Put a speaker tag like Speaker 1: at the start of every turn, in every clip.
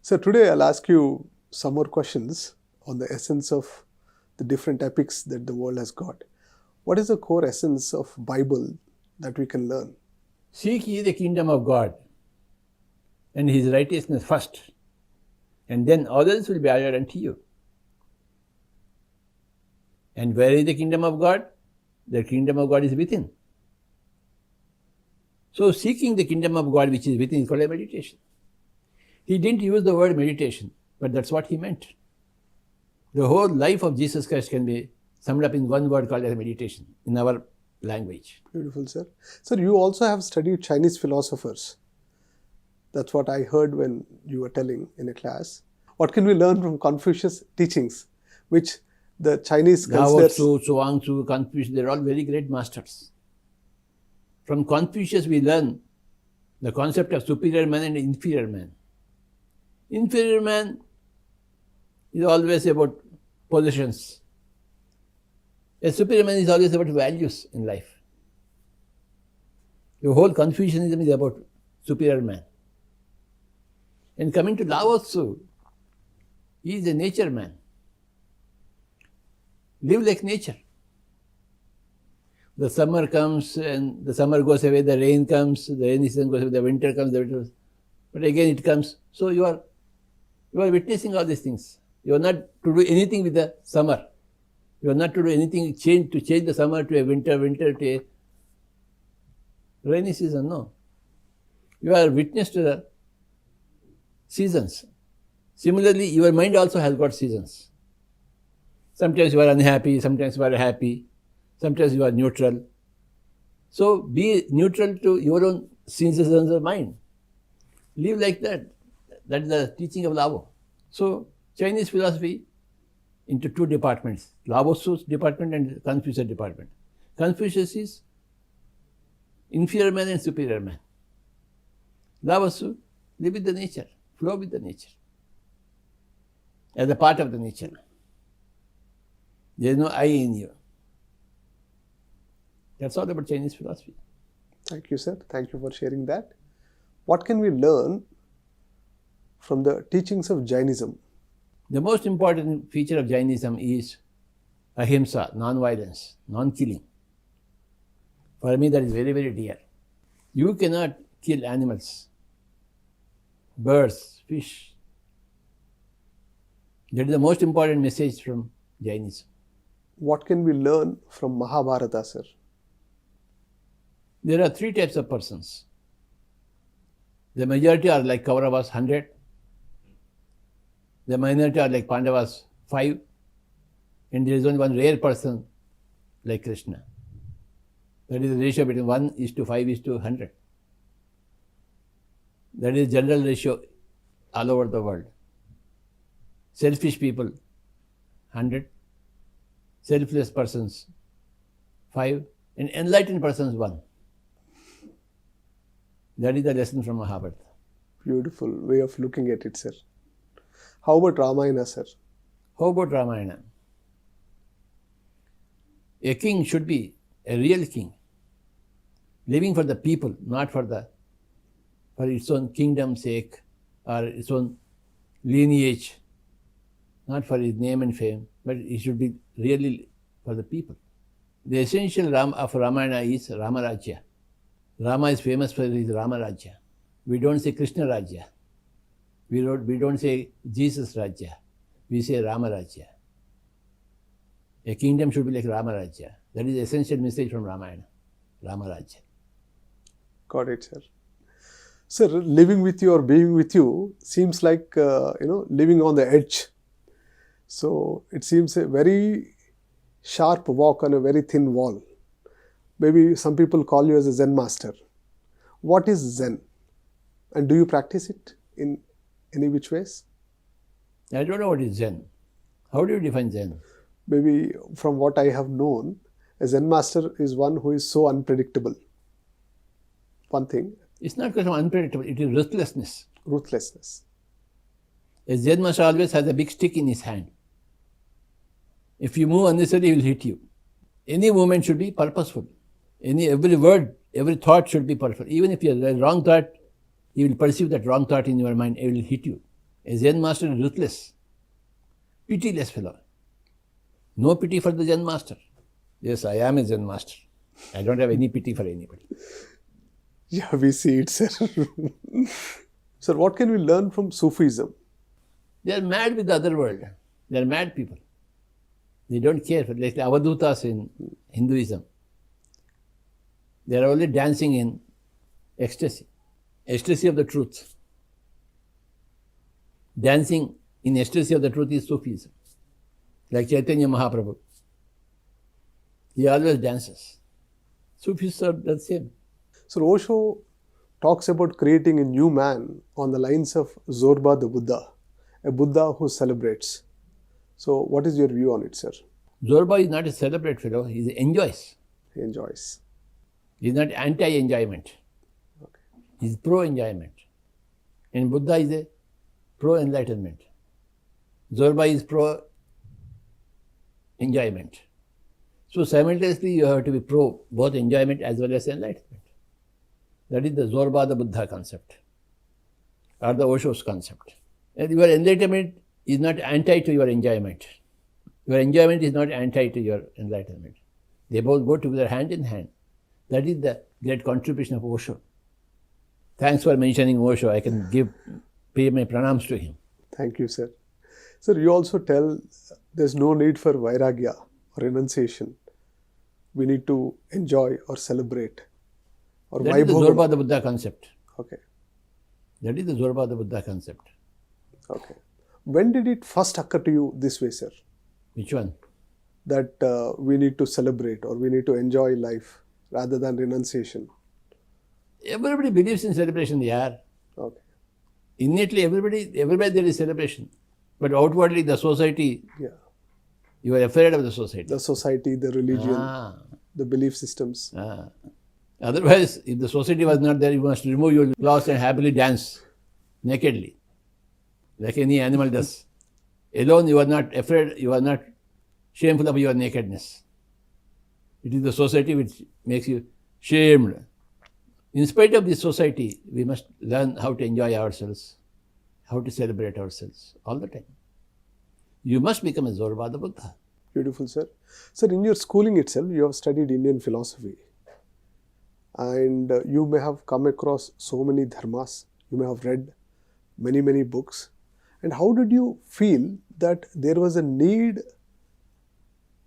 Speaker 1: So today I'll ask you some more questions on the essence of the different epics that the world has got. What is the core essence of Bible that we can learn?
Speaker 2: Seek ye the kingdom of God and His righteousness first, and then others will be added unto you. And where is the kingdom of God? The kingdom of God is within. So seeking the kingdom of God which is within is called a meditation. He didn't use the word meditation, but that's what he meant. The whole life of Jesus Christ can be summed up in one word called as meditation in our language.
Speaker 1: Beautiful, sir. Sir, you also have studied Chinese philosophers. That's what I heard when you were telling in a class. What can we learn from Confucius' teachings, which the Chinese consider...
Speaker 2: Lao Tzu, Chuang-Tzu, Confucius, they're all very great masters. From Confucius we learn the concept of superior man and inferior man. Inferior man is always about possessions. A superior man is always about values in life. The whole Confucianism is about superior man. And coming to Lao Tzu, he is a nature man. Live like nature. The summer comes and the summer goes away, the rain comes, the rainy season goes away, the winter comes, but again it comes. So you are witnessing all these things. You are not to do anything with the summer. You are not to do anything to change the summer to a winter to a rainy season, no. You are witness to the seasons. Similarly, your mind also has got seasons. Sometimes you are unhappy, sometimes you are happy, sometimes you are neutral. So be neutral to your own seasons of mind. Live like that. That is the teaching of Lao. So Chinese philosophy into two departments, Lao Tzu's department and Confucius department. Confucius is inferior man and superior man. Lao Tzu, live with the nature, flow with the nature, as a part of the nature. There is no I in you. That's all about Chinese philosophy.
Speaker 1: Thank you, sir. Thank you for sharing that. What can we learn from the teachings of Jainism?
Speaker 2: The most important feature of Jainism is ahimsa, non-violence, non-killing. For me, that is very, very dear. You cannot kill animals, birds, fish. That is the most important message from Jainism.
Speaker 1: What can we learn from Mahabharata, sir?
Speaker 2: There are three types of persons. The majority are like Kauravas, 100. The minority are like Pandavas, 5. And there is only one rare person like Krishna. That is the ratio between 1:5:100. That is general ratio all over the world. Selfish people, 100. Selfless persons, 5. And enlightened persons, 1. That is the lesson from Mahabharata.
Speaker 1: Beautiful way of looking at it, sir. How about Ramayana, sir?
Speaker 2: How about Ramayana? A king should be a real king, living for the people, not for its own kingdom's sake or its own lineage, not for his name and fame, but it should be really for the people. The essential of Ramayana is Ramarajya. Rama is famous for his Ramarajya. We don't say Krishna Rajya. We don't say Jesus Rajya. We say Ramarajya. A kingdom should be like Ramarajya. That is the essential message from Ramayana. Ramarajya.
Speaker 1: Got it, sir. Sir, living with you or being with you seems like, living on the edge. So it seems a very sharp walk on a very thin wall. Maybe some people call you as a Zen master. What is Zen? And do you practice it in any which ways?
Speaker 2: I don't know what is Zen. How do you define Zen?
Speaker 1: Maybe from what I have known, a Zen master is one who is so unpredictable. One thing.
Speaker 2: It's not because of unpredictable, it is ruthlessness.
Speaker 1: Ruthlessness.
Speaker 2: A Zen master always has a big stick in his hand. If you move unnecessarily, he will hit you. Any movement should be purposeful. Every word, every thought should be purposeful. Even if you have a wrong thought, he will perceive that wrong thought in your mind, it will hit you. A Zen master is ruthless, pitiless fellow. No pity for the Zen master. Yes, I am a Zen master. I don't have any pity for anybody.
Speaker 1: Yeah, we see it, sir. Sir, what can we learn from Sufism?
Speaker 2: They are mad with the other world. They are mad people. They don't care. Like the Avadhutas in Hinduism. They are only dancing in ecstasy. Ecstasy of the truth. Dancing in ecstasy of the truth is Sufism. Like Chaitanya Mahaprabhu. He always dances. Sufis are the same.
Speaker 1: So Osho talks about creating a new man on the lines of Zorba the Buddha, a Buddha who celebrates. So what is your view on it, sir?
Speaker 2: Zorba is not a celebrate fellow, he enjoys.
Speaker 1: He enjoys.
Speaker 2: He is not anti-enjoyment.
Speaker 1: Okay.
Speaker 2: He is pro-enjoyment. And Buddha is a pro-enlightenment. Zorba is pro-enjoyment. So simultaneously you have to be pro both enjoyment as well as enlightenment. That is the Zorba the Buddha concept, or the Osho's concept. And your enlightenment is not anti to your enjoyment. Your enjoyment is not anti to your enlightenment. They both go together hand in hand. That is the great contribution of Osho. Thanks for mentioning Osho. I can pay my pranams to him.
Speaker 1: Thank you, sir. Sir, you also tell there's no need for vairagya or renunciation. We need to enjoy or celebrate. Or
Speaker 2: that is the Zorba the Buddha concept.
Speaker 1: Okay.
Speaker 2: That is the Zorba the Buddha concept.
Speaker 1: Okay. When did it first occur to you this way, sir?
Speaker 2: Which one?
Speaker 1: That we need to celebrate or we need to enjoy life rather than renunciation.
Speaker 2: Everybody believes in celebration, yeah.
Speaker 1: Okay.
Speaker 2: Innately, everybody there is celebration. But outwardly, the society,
Speaker 1: Yeah.
Speaker 2: you are afraid of the society.
Speaker 1: The society, the religion, the belief systems.
Speaker 2: Otherwise, if the society was not there, you must remove your clothes and happily dance nakedly, like any animal does. Alone, you are not afraid, you are not shameful of your nakedness. It is the society which makes you shamed. In spite of this society, we must learn how to enjoy ourselves, how to celebrate ourselves all the time. You must become a Zorba the Buddha.
Speaker 1: Beautiful, sir. Sir, in your schooling itself, you have studied Indian philosophy. And you may have come across so many dharmas. You may have read many, many books. And how did you feel that there was a need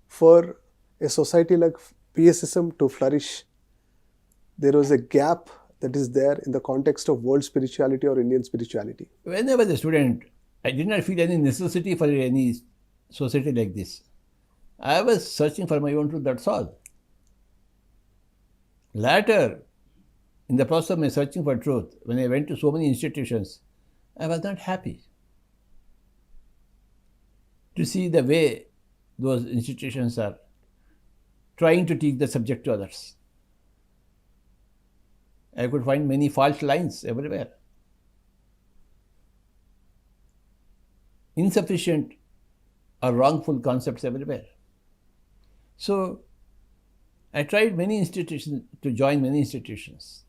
Speaker 1: for a society like PSSM to flourish? There was a gap that is there in the context of world spirituality or Indian spirituality.
Speaker 2: When I was a student, I did not feel any necessity for any society like this. I was searching for my own truth, that's all. Later, in the process of my searching for truth, when I went to so many institutions, I was not happy to see the way those institutions are trying to teach the subject to others. I could find many fault lines everywhere. Insufficient or wrongful concepts everywhere. So, I tried many institutions, to join many institutions.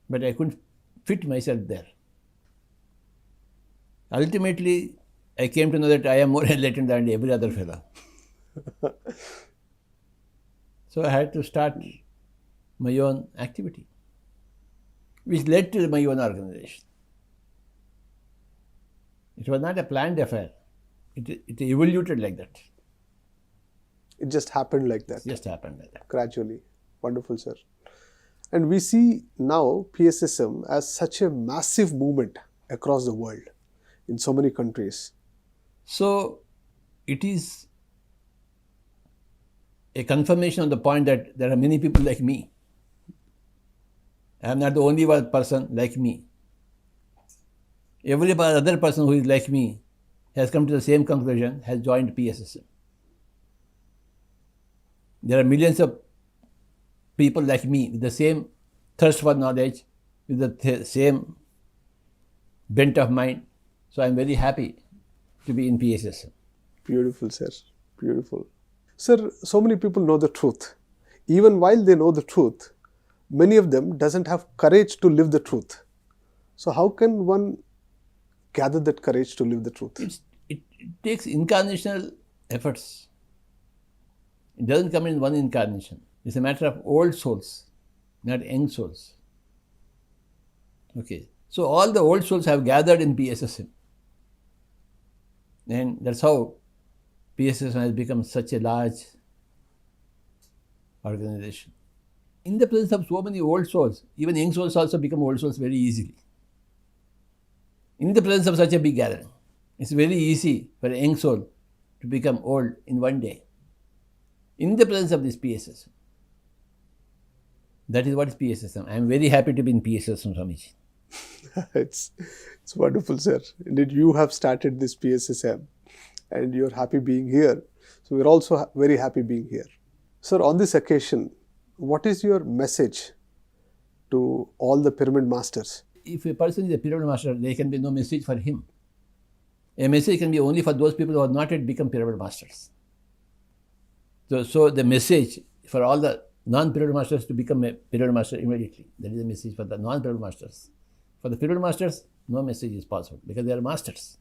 Speaker 2: But I couldn't fit myself there. Ultimately, I came to know that I am more enlightened than every other fellow. So I had to start my own activity, which led to my own organization. It was not a planned affair. It evolved like that.
Speaker 1: It just happened like that.
Speaker 2: It just happened like that.
Speaker 1: Gradually. Wonderful, sir. And we see now PSSM as such a massive movement across the world in so many countries.
Speaker 2: So, it is a confirmation of the point that there are many people like me. I am not the only one person like me. Every other person who is like me has come to the same conclusion, has joined PSSM. There are millions of people like me with the same thirst for knowledge, with the same bent of mind. So I am very happy to be in PSSM.
Speaker 1: Beautiful, sir. Beautiful. Sir, so many people know the truth. Even while they know the truth, many of them doesn't have courage to live the truth. So how can one gather that courage to live the truth?
Speaker 2: It takes incarnational efforts. It doesn't come in one incarnation. It's a matter of old souls, not young souls. Okay. So all the old souls have gathered in PSSM. And that's how PSSM has become such a large organization. In the presence of so many old souls, even young souls also become old souls very easily. In the presence of such a big gathering, it's very easy for a young soul to become old in one day. In the presence of this PSSM. That is what is PSSM. I am very happy to be in PSSM, Swamiji.
Speaker 1: It's wonderful, sir. Indeed, you have started this PSSM and you're happy being here. So we're also very happy being here. Sir, on this occasion, what is your message to all the pyramid masters?
Speaker 2: If a person is a pyramid master, there can be no message for him. A message can be only for those people who have not yet become pyramid masters. So the message for all the non-pyramid masters to become a pyramid master immediately. That is the message for the non-pyramid masters. For the pyramid masters, no message is possible because they are masters.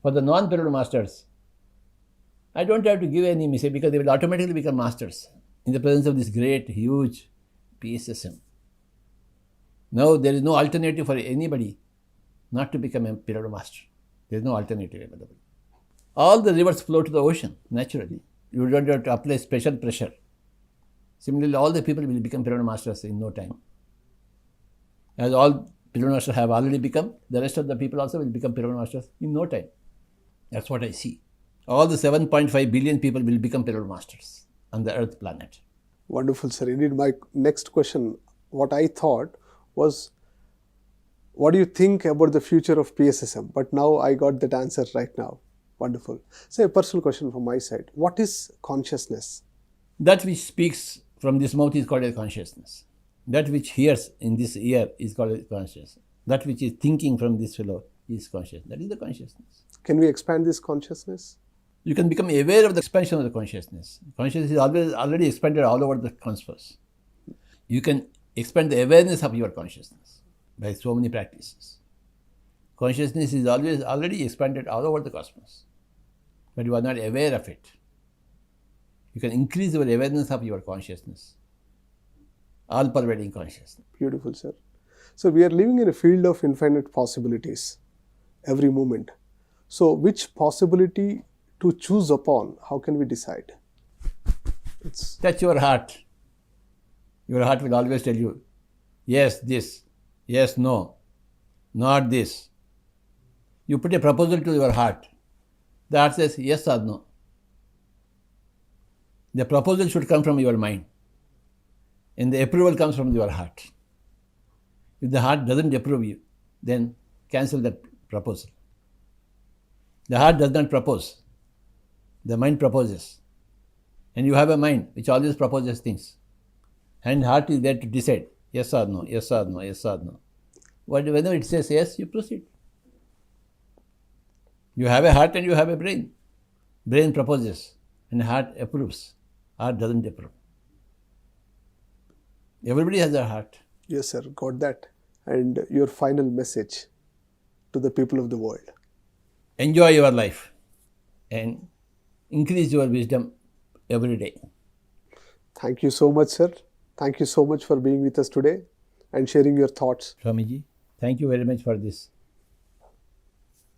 Speaker 2: For the non-pyramid masters, I don't have to give any message because they will automatically become masters in the presence of this great, huge PSSM. Now there is no alternative for anybody not to become a pyramid master. There is no alternative available. All the rivers flow to the ocean naturally. You don't have to apply special pressure. Similarly, all the people will become pyramid masters in no time. As all pyramid masters have already become, the rest of the people also will become pyramid masters in no time. That's what I see. All the 7.5 billion people will become pyramid masters on the earth planet.
Speaker 1: Wonderful, sir. Indeed, my next question, what I thought was, what do you think about the future of PSSM? But now I got that answer right now. Wonderful. So a personal question from my side. What is consciousness?
Speaker 2: That which speaks from this mouth is called a consciousness. That which hears in this ear is called a consciousness. That which is thinking from this fellow is consciousness. That is the consciousness.
Speaker 1: Can we expand this consciousness?
Speaker 2: You can become aware of the expansion of the consciousness. Consciousness is already expanded all over the cosmos. You can expand the awareness of your consciousness by so many practices. Consciousness is already expanded all over the cosmos, but you are not aware of it. You can increase your awareness of your consciousness, all-pervading consciousness.
Speaker 1: Beautiful, sir. So we are living in a field of infinite possibilities every moment. So which possibility to choose upon, how can we decide?
Speaker 2: Touch your heart. Your heart will always tell you, yes, this, yes, no, not this. You put a proposal to your heart. The heart says yes or no. The proposal should come from your mind, and the approval comes from your heart. If the heart doesn't approve you, then cancel that proposal. The heart does not propose. The mind proposes. And you have a mind which always proposes things. And heart is there to decide yes or no, yes or no, yes or no. Whenever it says yes, you proceed. You have a heart and you have a brain. Brain proposes and heart approves. Heart doesn't approve. Everybody has a heart.
Speaker 1: Yes, sir. Got that. And your final message to the people of the world?
Speaker 2: Enjoy your life and increase your wisdom every day.
Speaker 1: Thank you so much, sir. Thank you so much for being with us today and sharing your thoughts.
Speaker 2: Swamiji, thank you very much for this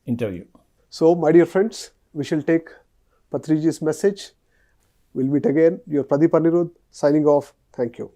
Speaker 2: interview.
Speaker 1: So, my dear friends, we shall take Patriji's message. We'll meet again. Your Pradeep Aniruddha signing off. Thank you.